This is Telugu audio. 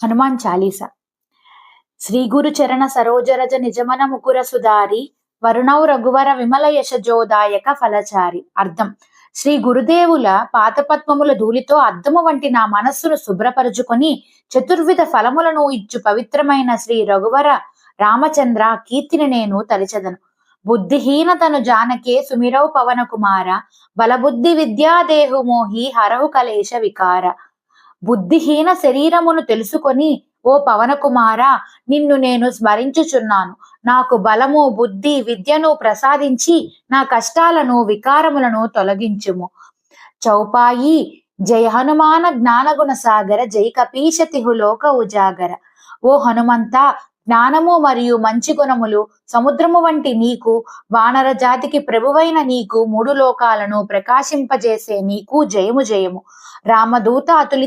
హనుమాన్ చాలీస. శ్రీ గురు చరణ సరోజరజ నిజమన ముకుర సుధారి వరుణౌ రఘువర విమల యశజోదాయక ఫలచారి. అర్థం: శ్రీ గురుదేవుల పాదపద్మముల ధూళితో అద్దము వంటి నా మనస్సును శుభ్రపరుచుకొని చతుర్విధ ఫలములను ఇచ్చు పవిత్రమైన శ్రీ రఘువర రామచంద్ర కీర్తిని నేను తలిచెదను. బుద్ధిహీనతను జానకే సుమిరౌ పవన కుమార బలబుద్ధి విద్యాదేహు మోహి హరహు కలేశ వికార. బుద్ధిహీన శరీరమును తెలుసుకొని ఓ పవన కుమార, నిన్ను నేను స్మరించుచున్నాను. నాకు బలము, బుద్ధి, విద్యను ప్రసాదించి నా కష్టాలను, వికారములను తొలగించుము. చౌపాయి జయ హనుమాన జ్ఞానగుణ సాగర జై కపీశతిహు లోక ఉజాగర. ఓ హనుమంత, జ్ఞానము మరియు మంచి గుణములు సముద్రము వంటి నీకు, వానర జాతికి ప్రభువైన నీకు, మూడు లోకాలను ప్రకాశింపజేసే నీకు జయము జయము. రామదూత అతులిత